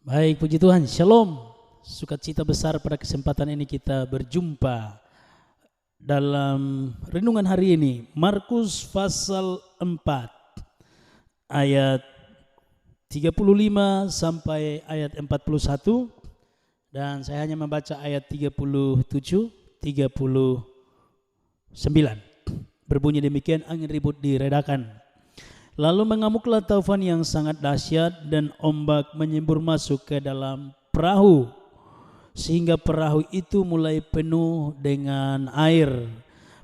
Baik, puji Tuhan. Shalom. Sukacita besar pada kesempatan ini kita berjumpa dalam renungan hari ini. Markus pasal 4 ayat 35 sampai ayat 41, dan saya hanya membaca ayat 37, 39. Berbunyi demikian, angin ribut diredakan. Lalu mengamuklah taufan yang sangat dahsyat dan ombak menyembur masuk ke dalam perahu, sehingga perahu itu mulai penuh dengan air.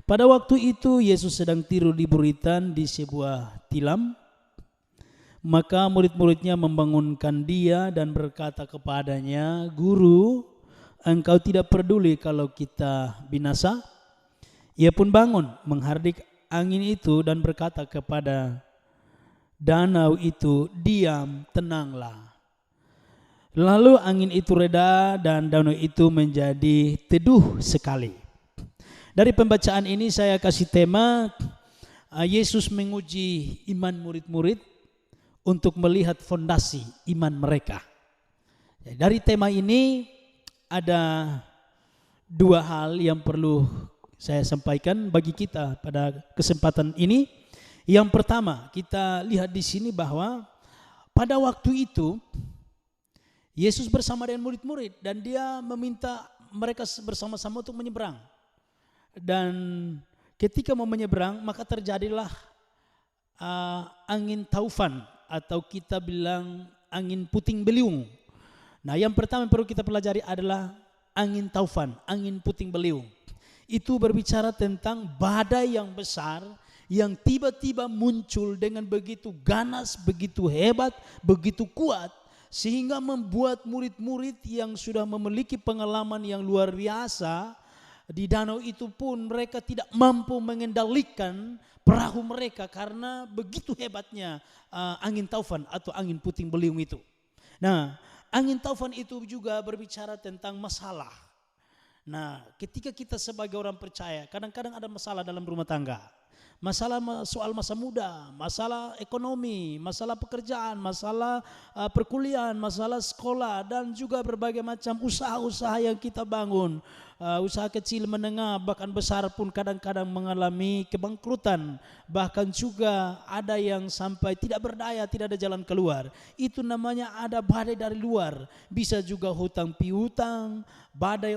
Pada waktu itu Yesus sedang tidur di buritan di sebuah tilam. Maka murid-muridnya membangunkan dia dan berkata kepadanya, "Guru, engkau tidak peduli kalau kita binasa?" Ia pun bangun, menghardik angin itu dan berkata kepada danau itu, "Diam, tenanglah." Lalu angin itu reda dan danau itu menjadi teduh sekali. Dari pembacaan ini saya kasih tema, Yesus menguji iman murid-murid untuk melihat fondasi iman mereka. Dari tema ini ada dua hal yang perlu saya sampaikan bagi kita pada kesempatan ini. Yang pertama, kita lihat di sini bahwa pada waktu itu Yesus bersama dengan murid-murid dan dia meminta mereka bersama-sama untuk menyeberang. Dan ketika mau menyeberang, maka terjadilah angin taufan atau kita bilang angin puting beliung. Nah, yang pertama yang perlu kita pelajari adalah angin taufan, angin puting beliung. Itu berbicara tentang badai yang besar yang tiba-tiba muncul dengan begitu ganas, begitu hebat, begitu kuat, sehingga membuat murid-murid yang sudah memiliki pengalaman yang luar biasa di danau itu pun mereka tidak mampu mengendalikan perahu mereka karena begitu hebatnya angin taufan atau angin puting beliung itu. Nah, angin taufan itu juga berbicara tentang masalah. Nah, ketika kita sebagai orang percaya, kadang-kadang ada masalah dalam rumah tangga. Masalah soal masa muda, masalah ekonomi, masalah pekerjaan, masalah perkuliahan, masalah sekolah, dan juga berbagai macam usaha-usaha yang kita bangun. Usaha kecil, menengah, bahkan besar pun kadang-kadang mengalami kebangkrutan. Bahkan juga ada yang sampai tidak berdaya, tidak ada jalan keluar. Itu namanya ada badai dari luar. Bisa juga hutang piutang, badai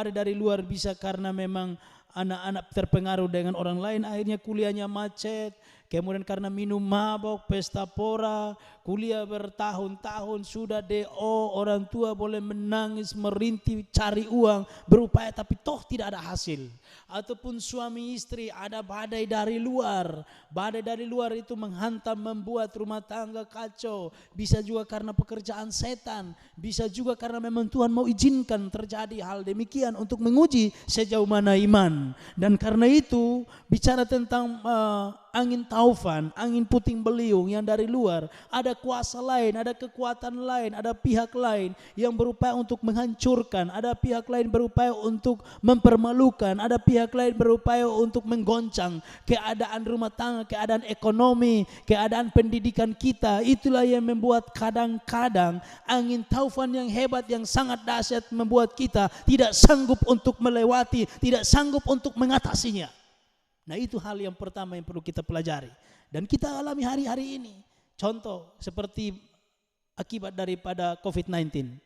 dari luar bisa karena memang anak-anak terpengaruh dengan orang lain, akhirnya kuliahnya macet. Kemudian karena minum mabok, pesta pora, kuliah bertahun-tahun sudah DO, orang tua boleh menangis, merintih, cari uang, berupaya tapi toh tidak ada hasil. Ataupun suami istri ada badai dari luar. Badai dari luar itu menghantam, membuat rumah tangga kacau. Bisa juga karena pekerjaan setan, bisa juga karena memang Tuhan mau izinkan terjadi hal demikian untuk menguji sejauh mana iman. Dan karena itu bicara tentang angin taufan, angin puting beliung yang dari luar, ada kuasa lain, ada kekuatan lain, ada pihak lain yang berupaya untuk menghancurkan, ada pihak lain berupaya untuk mempermalukan, ada pihak lain berupaya untuk menggoncang keadaan rumah tangga, keadaan ekonomi, keadaan pendidikan kita. Itulah yang membuat kadang-kadang angin taufan yang hebat, yang sangat dahsyat membuat kita tidak sanggup untuk melewati, tidak sanggup untuk mengatasinya. Nah, itu hal yang pertama yang perlu kita pelajari dan kita alami hari-hari ini. Contoh seperti akibat daripada COVID-19.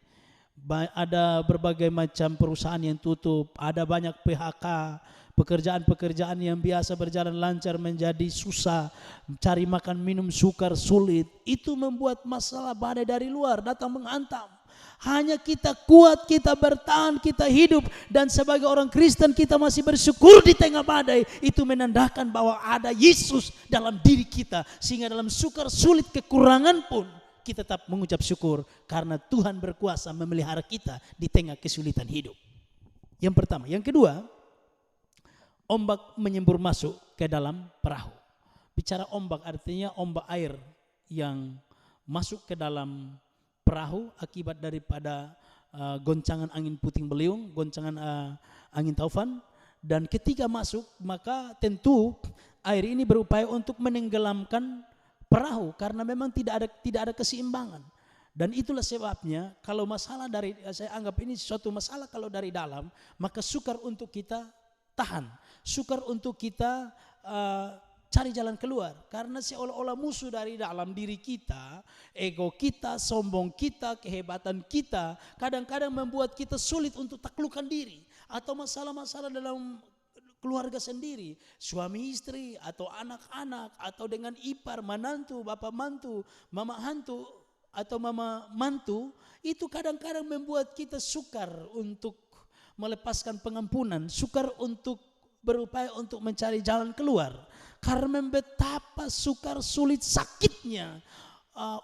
Ada berbagai macam perusahaan yang tutup, ada banyak PHK, pekerjaan-pekerjaan yang biasa berjalan lancar menjadi susah, cari makan minum sukar sulit. Itu membuat masalah badai dari luar datang menghantam. Hanya kita kuat, kita bertahan, kita hidup, dan sebagai orang Kristen kita masih bersyukur di tengah badai. Itu menandakan bahwa ada Yesus dalam diri kita, sehingga dalam sukar sulit kekurangan pun kita tetap mengucap syukur karena Tuhan berkuasa memelihara kita di tengah kesulitan hidup. Yang pertama. Yang kedua, ombak menyembur masuk ke dalam perahu. Bicara ombak artinya ombak air yang masuk ke dalam perahu akibat daripada goncangan angin puting beliung, goncangan angin taufan. Dan ketika masuk, maka tentu air ini berupaya untuk menenggelamkan perahu karena memang tidak ada keseimbangan. Dan itulah sebabnya kalau masalah dari, saya anggap ini suatu masalah kalau dari dalam, maka sukar untuk kita tahan, sukar untuk kita cari jalan keluar. Karena seolah-olah musuh dari dalam diri kita, ego kita, sombong kita, kehebatan kita, kadang-kadang membuat kita sulit untuk taklukkan diri. Atau masalah-masalah dalam keluarga sendiri, suami istri, atau anak-anak, atau dengan ipar, menantu, bapak mantu, mama hantu, atau mama mantu, itu kadang-kadang membuat kita sukar untuk melepaskan pengampunan, sukar untuk berupaya untuk mencari jalan keluar. Karena betapa sukar sulit sakitnya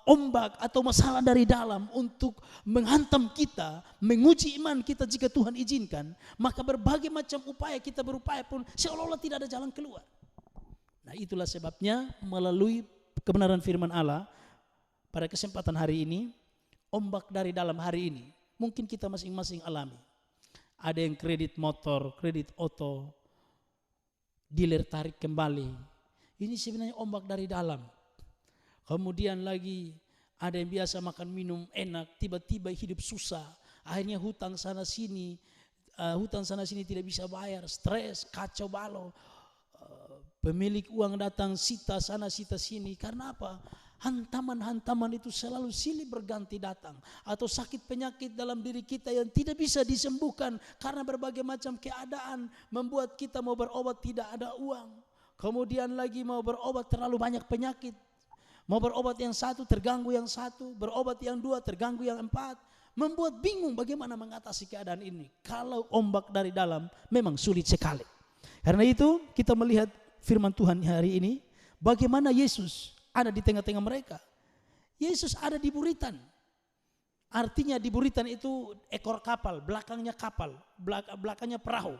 ombak atau masalah dari dalam untuk menghantam kita, menguji iman kita jika Tuhan izinkan. Maka berbagai macam upaya kita berupaya pun seolah-olah tidak ada jalan keluar. Nah, itulah sebabnya melalui kebenaran firman Allah pada kesempatan hari ini, ombak dari dalam hari ini, mungkin kita masing-masing alami. Ada yang kredit motor, kredit oto, dealer tarik kembali. Ini sebenarnya ombak dari dalam. Kemudian lagi ada yang biasa makan minum enak, tiba-tiba hidup susah. Akhirnya hutang sana sini tidak bisa bayar, stres, kacau balau. Pemilik uang datang sita sana sita sini. Karena apa? Hantaman-hantaman itu selalu silih berganti datang. Atau sakit penyakit dalam diri kita yang tidak bisa disembuhkan karena berbagai macam keadaan membuat kita mau berobat tidak ada uang. Kemudian lagi mau berobat terlalu banyak penyakit. Mau berobat yang satu terganggu yang satu, berobat yang dua terganggu yang empat. Membuat bingung bagaimana mengatasi keadaan ini. Kalau ombak dari dalam memang sulit sekali. Karena itu kita melihat firman Tuhan hari ini, bagaimana Yesus ada di tengah-tengah mereka. Yesus ada di buritan. Artinya di buritan itu ekor kapal, belakangnya perahu.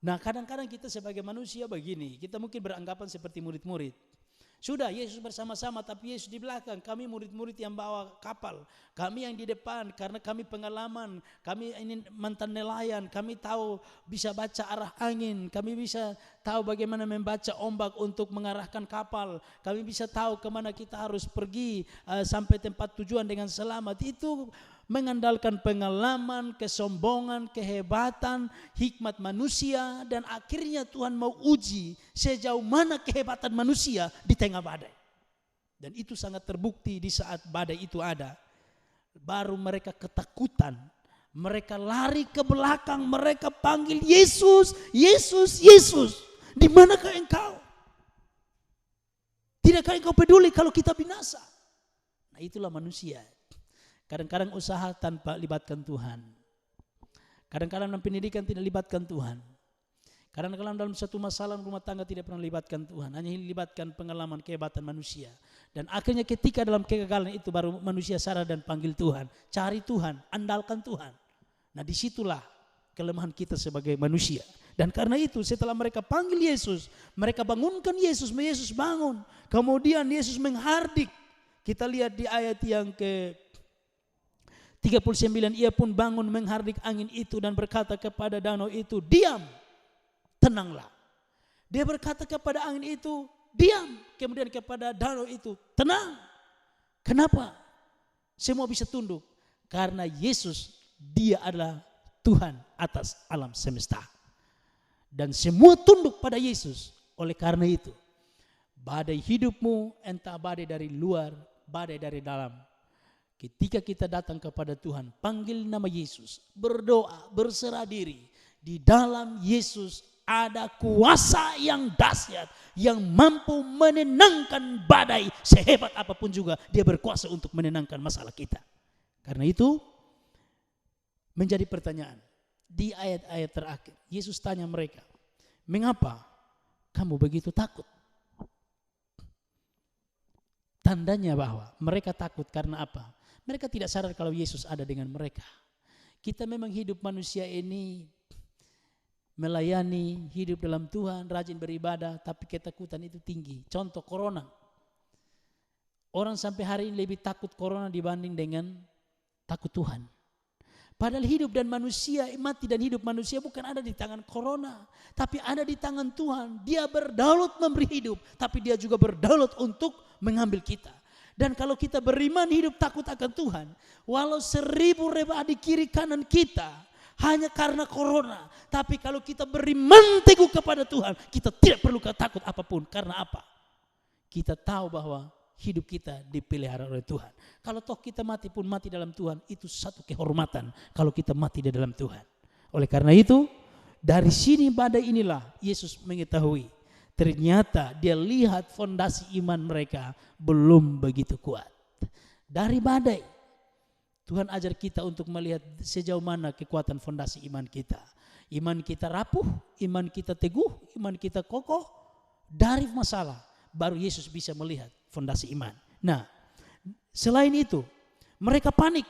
Nah, kadang-kadang kita sebagai manusia begini, kita mungkin beranggapan seperti murid-murid. Sudah Yesus bersama-sama tapi Yesus di belakang, kami murid-murid yang bawa kapal, kami yang di depan karena kami pengalaman, kami ini mantan nelayan, kami tahu bisa baca arah angin, kami bisa tahu bagaimana membaca ombak untuk mengarahkan kapal, kami bisa tahu kemana kita harus pergi sampai tempat tujuan dengan selamat. Itu mengandalkan pengalaman, kesombongan, kehebatan, hikmat manusia, dan akhirnya Tuhan mau uji sejauh mana kehebatan manusia di tengah badai. Dan itu sangat terbukti di saat badai itu ada. Baru mereka ketakutan, mereka lari ke belakang, mereka panggil Yesus, Yesus, Yesus, di manakah engkau? Tidakkah engkau peduli kalau kita binasa? Nah, itulah manusia. Kadang-kadang usaha tanpa libatkan Tuhan. Kadang-kadang dalam pendidikan tidak libatkan Tuhan. Kadang-kadang dalam satu masalah rumah tangga tidak pernah libatkan Tuhan. Hanya libatkan pengalaman kehebatan manusia. Dan akhirnya ketika dalam kegagalan itu baru manusia sadar dan panggil Tuhan. Cari Tuhan, andalkan Tuhan. Nah, disitulah kelemahan kita sebagai manusia. Dan karena itu setelah mereka panggil Yesus, mereka bangunkan Yesus, Yesus bangun. Kemudian Yesus menghardik. Kita lihat di ayat yang ke 39, ia pun bangun menghardik angin itu dan berkata kepada danau itu, diam, tenanglah. Dia berkata kepada angin itu, diam. Kemudian kepada danau itu, tenang. Kenapa? Semua bisa tunduk. Karena Yesus, dia adalah Tuhan atas alam semesta. Dan semua tunduk pada Yesus. Oleh karena itu, badai hidupmu, entah badai dari luar, badai dari dalam. Ketika kita datang kepada Tuhan, panggil nama Yesus, berdoa, berserah diri. Di dalam Yesus ada kuasa yang dahsyat, yang mampu menenangkan badai. Sehebat apapun juga dia berkuasa untuk menenangkan masalah kita. Karena itu menjadi pertanyaan. Di ayat-ayat terakhir, Yesus tanya mereka, mengapa kamu begitu takut? Tandanya bahwa mereka takut karena apa? Mereka tidak sadar kalau Yesus ada dengan mereka. Kita memang hidup manusia ini melayani, hidup dalam Tuhan, rajin beribadah, tapi ketakutan itu tinggi. Contoh corona. Orang sampai hari ini lebih takut corona dibanding dengan takut Tuhan. Padahal hidup dan manusia, mati dan hidup manusia bukan ada di tangan corona, tapi ada di tangan Tuhan. Dia berdaulat memberi hidup, tapi dia juga berdaulat untuk mengambil kita. Dan kalau kita beriman hidup takut akan Tuhan, walau 1000 rebah di kiri kanan kita, hanya karena corona. Tapi kalau kita beriman teguh kepada Tuhan, kita tidak perlu takut apapun. Karena apa? Kita tahu bahwa hidup kita dipelihara oleh Tuhan. Kalau toh kita mati pun mati dalam Tuhan, itu satu kehormatan kalau kita mati di dalam Tuhan. Oleh karena itu, dari sini badai inilah Yesus mengetahui. Ternyata dia lihat fondasi iman mereka belum begitu kuat. Dari badai, Tuhan ajar kita untuk melihat sejauh mana kekuatan fondasi iman kita. Iman kita rapuh, iman kita teguh, iman kita kokoh. Dari masalah, baru Yesus bisa melihat fondasi iman. Nah, selain itu, mereka panik.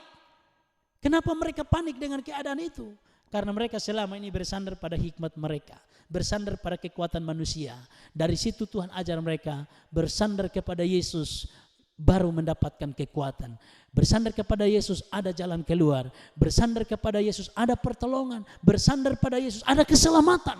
Kenapa mereka panik dengan keadaan itu? Karena mereka selama ini bersandar pada hikmat mereka, bersandar pada kekuatan manusia. Dari situ Tuhan ajar mereka bersandar kepada Yesus baru mendapatkan kekuatan. Bersandar kepada Yesus ada jalan keluar. Bersandar kepada Yesus ada pertolongan. Bersandar pada Yesus ada keselamatan.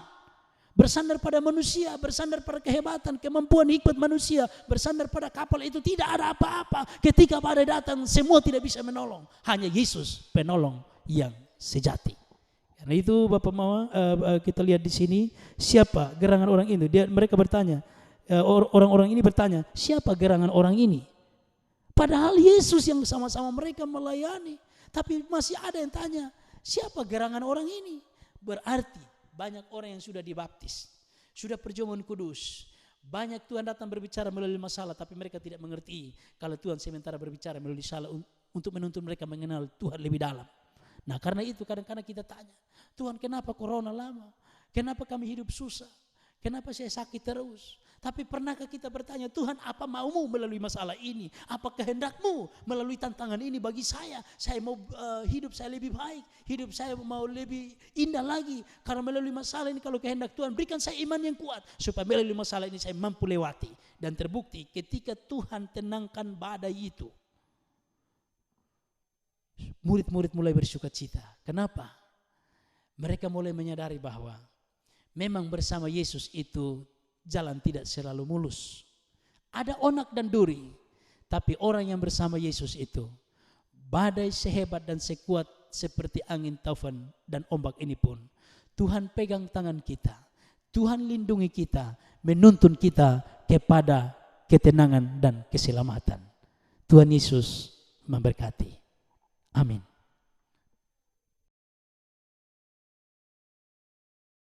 Bersandar pada manusia, bersandar pada kehebatan, kemampuan hikmat manusia, bersandar pada kapal itu tidak ada apa-apa. Ketika badai datang semua tidak bisa menolong. Hanya Yesus penolong yang sejati. Karena itu Bapak Mama, kita lihat di sini siapa gerangan orang ini. Mereka bertanya, orang-orang ini bertanya, siapa gerangan orang ini? Padahal Yesus yang sama-sama mereka melayani, tapi masih ada yang tanya, siapa gerangan orang ini? Berarti banyak orang yang sudah dibaptis, sudah perjamuan kudus. Banyak Tuhan datang berbicara melalui masalah, tapi mereka tidak mengerti kalau Tuhan sementara berbicara melalui salah untuk menuntun mereka mengenal Tuhan lebih dalam. Nah karena itu kadang-kadang kita tanya, Tuhan kenapa corona lama? Kenapa kami hidup susah? Kenapa saya sakit terus? Tapi pernahkah kita bertanya, Tuhan apa maumu melalui masalah ini? Apa kehendakmu melalui tantangan ini bagi saya? Saya mau hidup saya lebih baik, hidup saya mau lebih indah lagi. Karena melalui masalah ini kalau kehendak Tuhan berikan saya iman yang kuat. Supaya melalui masalah ini saya mampu lewati. Dan terbukti ketika Tuhan tenangkan badai itu, murid-murid mulai bersukacita. Kenapa? Mereka mulai menyadari bahwa memang bersama Yesus itu jalan tidak selalu mulus. Ada onak dan duri, tapi orang yang bersama Yesus itu, badai sehebat dan sekuat seperti angin taufan dan ombak ini pun, Tuhan pegang tangan kita, Tuhan lindungi kita, menuntun kita kepada ketenangan dan keselamatan. Tuhan Yesus memberkati. Amin.